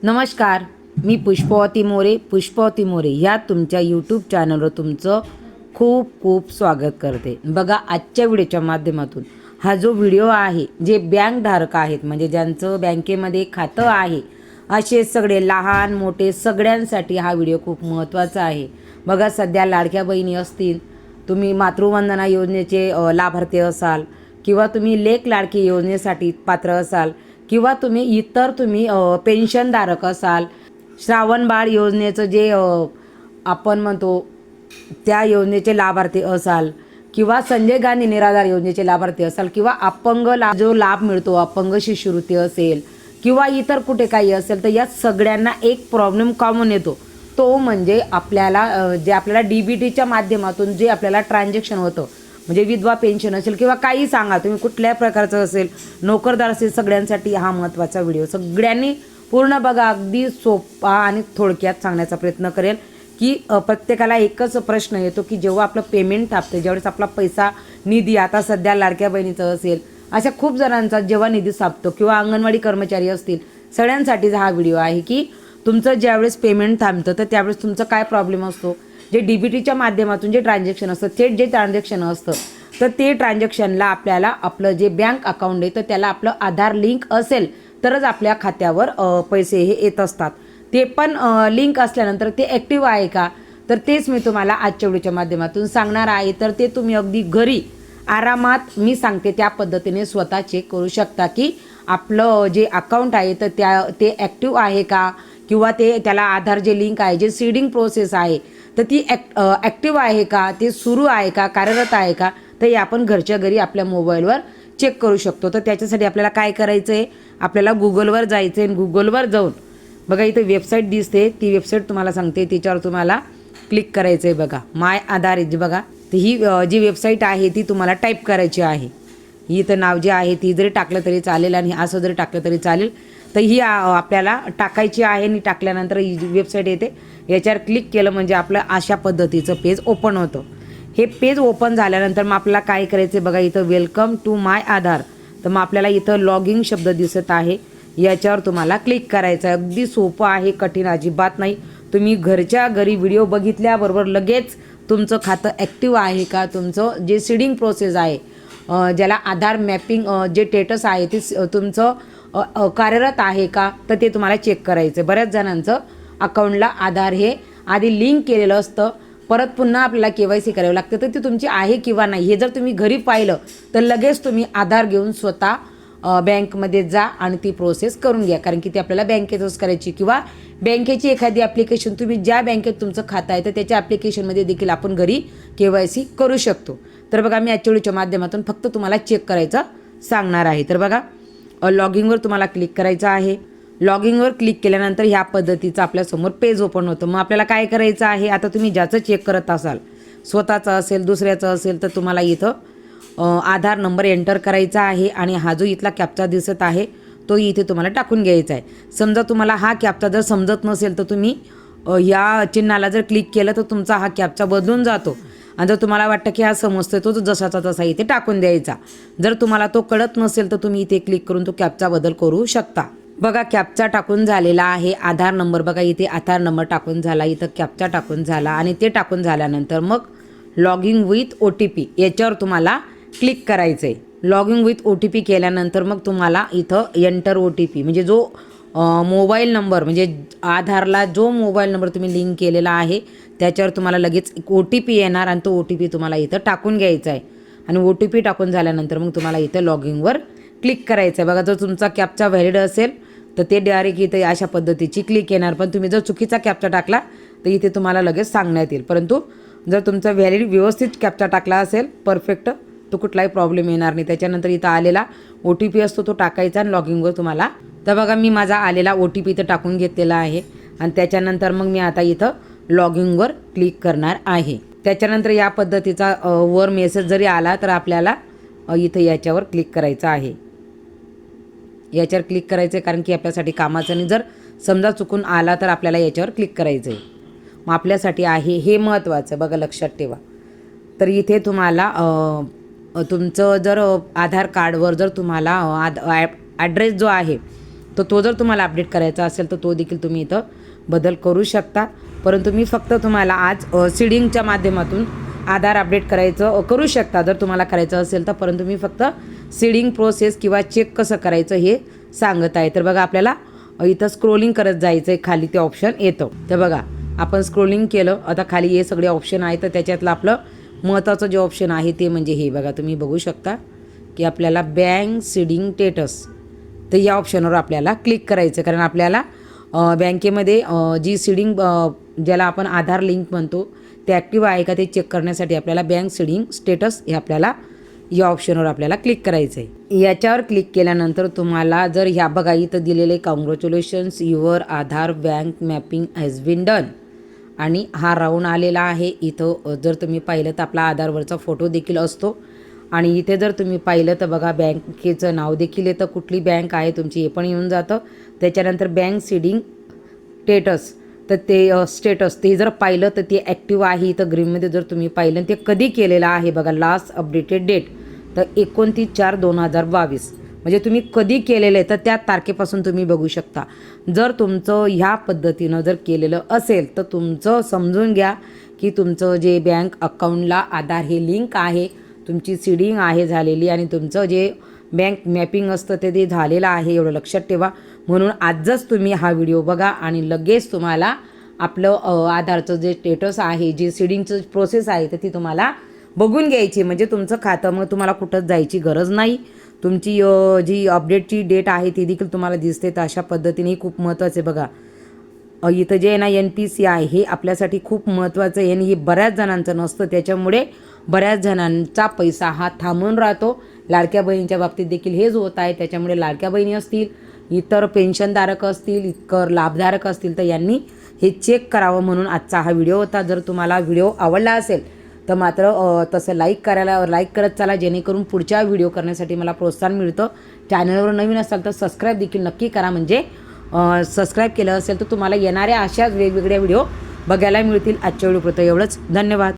नमस्कार, मी पुष्पावती मोरे ह्या तुमच्या यूट्यूब चॅनलवर तुमचं खूप खूप स्वागत करते। बघा, आजच्या व्हिडिओच्या माध्यमातून हा जो व्हिडिओ आहे, जे बँकधारक आहेत म्हणजे ज्यांचं बँकेमध्ये खातं आहे असे सगळे लहान मोठे सगळ्यांसाठी हा व्हिडिओ खूप महत्त्वाचा आहे। बघा, सध्या लाडक्या बहिणी असतील, तुम्ही मातृवंदना योजनेचे लाभार्थी असाल किंवा तुम्ही लेक लाडकी योजनेसाठी पात्र असाल किंवा तुम्ही पेन्शनधारक असाल, श्रावण बाळ योजनेचं जे आपण म्हणतो त्या योजनेचे लाभार्थी असाल किंवा संजय गांधी निराधार योजनेचे लाभार्थी असाल किंवा जो लाभ मिळतो अपंग शिष्यवृत्ती असेल किंवा इतर कुठे काही असेल, तर या सगळ्यांना एक प्रॉब्लेम कॉमन येतो। तो म्हणजे आपल्याला DBTच्या माध्यमातून जे आपल्याला ट्रान्झॅक्शन होतं, म्हणजे विधवा पेन्शन असेल किंवा काही सांगा तुम्ही कुठल्या प्रकारचं असेल, नोकरदार असेल, सगळ्यांसाठी हा महत्त्वाचा व्हिडिओ सगळ्यांनी पूर्ण बघा। अगदी सोपा आणि थोडक्यात सांगण्याचा प्रयत्न करेल की प्रत्येकाला एकच प्रश्न येतो की जेव्हा आपलं पेमेंट थांबतं, ज्यावेळेस आपला पैसा निधी आता सध्या लाडक्या बहिणीचं असेल, अशा खूप जणांचा जेव्हा निधी सापतो किंवा अंगणवाडी कर्मचारी असतील, सगळ्यांसाठीच हा व्हिडिओ आहे की तुमचं ज्यावेळेस पेमेंट थांबतं तर त्यावेळेस तुमचा काय प्रॉब्लेम असतो। जे DBTच्या माध्यमातून जे ट्रान्झॅक्शन असतं, थेट जे ट्रान्झॅक्शन असतं, तर ते ट्रान्झॅक्शनला आपल्याला आपलं जे बँक अकाउंट आहे तर त्याला आपलं आधार लिंक असेल तरच आपल्या खात्यावर पैसे हे येत असतात। ते पण लिंक असल्यानंतर ते ॲक्टिव्ह आहे का, तर तेच मी तुम्हाला आजच्या व्हिडिओच्या माध्यमातून सांगणार आहे। तर ते तुम्ही अगदी घरी आरामात मी सांगते त्या पद्धतीने स्वतः चेक करू शकता की आपलं जे अकाउंट आहे तर ते ॲक्टिव्ह आहे का, किंवा त्याला आधार जे लिंक आहे, जे सीडिंग प्रोसेस आहे तर ती ॲक्टिव्ह आहे का, ते सुरू आहे का, कार्यरत आहे का, तर हे आपण घरच्या घरी आपल्या मोबाईलवर चेक करू शकतो। तर त्याच्यासाठी आपल्याला काय करायचं आहे, आपल्याला गुगलवर जायचं आहे। गुगलवर जाऊन बघा, इथे वेबसाईट दिसते, ती वेबसाईट तुम्हाला सांगते, त्याच्यावर तुम्हाला क्लिक करायचं आहे। बघा, माय आधार आहे बघा, तर ही जी वेबसाईट आहे ती तुम्हाला टाईप करायची आहे। इथं नाव जे आहे ती जरी टाकलं तरी चालेल आणि असं जरी टाकलं तरी चालेल। तर ही आपल्याला टाकायची आहे आणि टाकल्यानंतर ही जी वेबसाईट येते याच्यावर क्लिक केलं म्हणजे आपलं अशा पद्धतीचं पेज ओपन होतं। हे पेज ओपन झाल्यानंतर मग आपल्याला काय करायचं आहे, बघा इथं वेलकम टू माय आधार, तर मग आपल्याला इथं लॉगिंग शब्द दिसत आहे, याच्यावर तुम्हाला क्लिक करायचं आहे। अगदी सोपं आहे, कठीण अजिबात नाही। तुम्ही घरच्या घरी व्हिडिओ बघितल्याबरोबर लगेच तुमचं खातं ॲक्टिव्ह आहे का, तुमचं जे सीडिंग प्रोसेस आहे, ज्याला आधार मॅपिंग जे स्टेटस आहे ते तुमचं कार्यरत आहे का, तर ते तुम्हाला चेक करायचं आहे। बऱ्याच जणांचं अकाउंटला आधार हे आधी लिंक केलेलं असतं, परत पुन्हा आपल्याला KYC करावं लागतं, तर ते तुमची आहे किंवा नाही हे जर तुम्ही घरी पाहिलं तर लगेच तुम्ही आधार घेऊन स्वतः बँकमध्ये जा आणि ती प्रोसेस करून घ्या, कारण की ती आपल्याला बँकेतच करायची किंवा बँकेची एखादी ॲप्लिकेशन, तुम्ही ज्या बँकेत तुमचं खातं आहे तर त्याच्या ॲप्लिकेशनमध्ये देखील आपण घरी KYC करू शकतो। तर बघा, मी आजच्या व्हिडिओच्या माध्यमातून फक्त तुम्हाला चेक करायचं सांगणार आहे। तर बघा, लॉगिंगवर तुम्हाला क्लिक करायचं आहे। लॉगिंगवर क्लिक केल्यानंतर ह्या पद्धतीचं आपल्यासमोर पेज ओपन होतं। मग आपल्याला काय करायचं आहे, आता तुम्ही ज्याचं चेक करत असाल, स्वतःचं असेल दुसऱ्याचं असेल, तर तुम्हाला इथं आधार नंबर एंटर करायचा आहे आणि हा जो इथला कॅप्चा दिसत आहे तो इथे तुम्हाला टाकून घ्यायचा आहे। समजा तुम्हाला हा कॅप्चा जर समजत नसेल तर तुम्ही या चिन्हाला जर क्लिक केलं तर तुमचा हा कॅप्चा बदलून जातो आणि जर तुम्हाला वाटतं की हा समजतोय तो जसाचा तसा इथे टाकून द्यायचा। जर तुम्हाला तो कळत नसेल तर तुम्ही इथे क्लिक करून तो कॅप्चा बदल करू शकता। बघा, कॅप्चा टाकून झालेला आहे, आधार नंबर बघा इथे आधार नंबर टाकून झाला, इथं कॅप्चा टाकून झाला आणि ते टाकून झाल्यानंतर मग लॉगिंग विथ OTP याच्यावर तुम्हाला क्लिक करायचं आहे। लॉगिंग विथ OTP केल्यानंतर मग तुम्हाला इथं एंटर OTP म्हणजे जो मोबाईल नंबर, म्हणजे आधारला जो मोबाईल नंबर तुम्ही लिंक केलेला आहे त्याच्यावर तुम्हाला लगेच OTP येणार आणि तो OTP तुम्हाला इथं टाकून घ्यायचा आहे आणि OTP टाकून झाल्यानंतर मग तुम्हाला इथं लॉगिंगवर क्लिक करायचं आहे। बघा, जर तुमचा कॅप्चा व्हॅलिड असेल तर ते डायरेक्ट इथे अशा पद्धतीची क्लिक येणार, पण तुम्ही जर चुकीचा कॅप्चा टाकला तर इथे तुम्हाला लगेच सांगण्यात येईल। परंतु जर तुमचा व्यवस्थित कॅप्चा टाकला असेल परफेक्ट, तो कुठलाही प्रॉब्लेम येणार नाही। त्याच्यानंतर इथं आलेला OTP असतो तो टाकायचा आणि लॉगिंगवर तुम्हाला, तर बघा मी माझा आलेला OTP इथं टाकून घेतलेला आहे आणि त्याच्यानंतर मग मी आता इथं लॉगिंगवर क्लिक करणार आहे। त्याच्यानंतर या पद्धतीचा वर मेसेज जरी आला तर आपल्याला इथं याच्यावर क्लिक करायचं आहे। याच्यावर क्लिक करायचं आहे कारण की आपल्यासाठी कामाचं, आणि जर समजा चुकून आला तर आपल्याला याच्यावर क्लिक करायचं आहे। मग आपल्यासाठी आहे हे महत्त्वाचं, बघा लक्षात ठेवा। तर इथे तुम्हाला तुमचं जर आधार कार्डवर जर तुम्हाला ॲड्रेस जो आहे तर तो जर तुम्हाला अपडेट करायचा असेल तर तो देखील तुम्ही इथं बदल करू शकता. परंतु मी फक्त तुम्हाला आज सीडिंगच्या माध्यमातून आधार अपडेट करायचं करू शकता जर तुम्हाला करायचं असेल तर. परंतु मी फक्त सीडिंग प्रोसेस किंवा चेक कसं करायचं हे सांगत आहे. तर बघा आपल्याला इथं स्क्रोलिंग करत जायचं आहे, खाली ते ऑप्शन येतं. तर बघा आपण स्क्रोलिंग केलं, आता खाली हे सगळे ऑप्शन आहे. तर त्याच्यातलं आपलं महत्त्वाचं जे ऑप्शन आहे ते म्हणजे हे बघा, तुम्ही बघू शकता की आपल्याला बँक सीडिंग स्टेटस. तर या ऑप्शनवर आपल्याला क्लिक करायचं, कारण आपल्याला बँकेमध्ये जी सीडिंग ज्याला आपण आधार लिंक म्हणतो ते ॲक्टिव्ह आहे का ते चेक करण्यासाठी आपल्याला बँक सीडिंग स्टेटस हे आपल्याला या ऑप्शनवर आपल्याला क्लिक करायचं आहे. याच्यावर क्लिक केल्यानंतर तुम्हाला जर ह्या बघा इथं दिलेले congratulations your Aadhaar bank mapping has been done आणि हा राऊंड आलेला आहे. इथं जर तुम्ही पाहिलं तर आपला आधारवरचा फोटो देखील असतो आणि इथे जर तुम्ही पाहिलं तर बघा बँकेचं नाव देखील येतं, कुठली बँक आहे तुमची हे पण येऊन जातं. त्याच्यानंतर बँक सीडिंग स्टेटस, तर ते स्टेटस ते जर पाहिलं तर ते ॲक्टिव्ह आहे. इथं ग्रीनमध्ये जर तुम्ही पाहिलं ते कधी केलेलं आहे बघा, लास्ट अपडेटेड डेट तर 29/4/2022, म्हणजे तुम्ही कधी केलेलं आहे तर त्या तारखेपासून तुम्ही बघू शकता. जर तुमचं ह्या पद्धतीनं जर केलेलं असेल तर तुमचं समजून घ्या की तुमचं जे बँक अकाउंटला आधार हे लिंक आहे, तुमची सीडिंग आहे झालेली आणि तुमचं जे बँक मॅपिंग असतं ते झालेलं आहे, एवढं लक्षात ठेवा. म्हणून आजच तुम्ही हा व्हिडिओ बघा आणि लगेच तुम्हाला आपलं आधारचं जे स्टेटस आहे, जी सीडिंगचं प्रोसेस आहे तर ती तुम्हाला बघून घ्यायची. म्हणजे तुमचं खातं मग तुम्हाला कुठंच जायची गरज नाही. तुमची जी अपडेटची डेट आहे ती देखील तुम्हाला दिसते. तर अशा पद्धतीने खूप महत्त्वाचं आहे बघा. इथं जे आहे ना NPC आहे हे आपल्यासाठी खूप महत्त्वाचं आहे आणि हे बऱ्याच जणांचं नसतं, त्याच्यामुळे बऱ्याच जणांचा पैसा हा थांबून राहतो. लाडक्या बहिणीच्या बाबतीत देखील हेच होत आहे. त्याच्यामुळे लाडक्या बहिणी असतील, इतर पेन्शनधारक असतील, कर लाभधारक असतील तर यांनी हे चेक करावं म्हणून आजचा हा व्हिडिओ होता. जर तुम्हाला व्हिडिओ आवडला असेल तर मात्र तसं लाईक करत चला, जेणेकरून पुढच्या व्हिडिओ करण्यासाठी मला प्रोत्साहन मिळतं. चॅनलवर नवीन असाल तर सबस्क्राईब देखील नक्की करा, म्हणजे सबस्क्राईब केलं असेल तर तुम्हाला येणाऱ्या अशाच वेगवेगळ्या व्हिडिओ बघायला मिळतील. आजच्या व्हिडिओपुरतं एवढंच. धन्यवाद.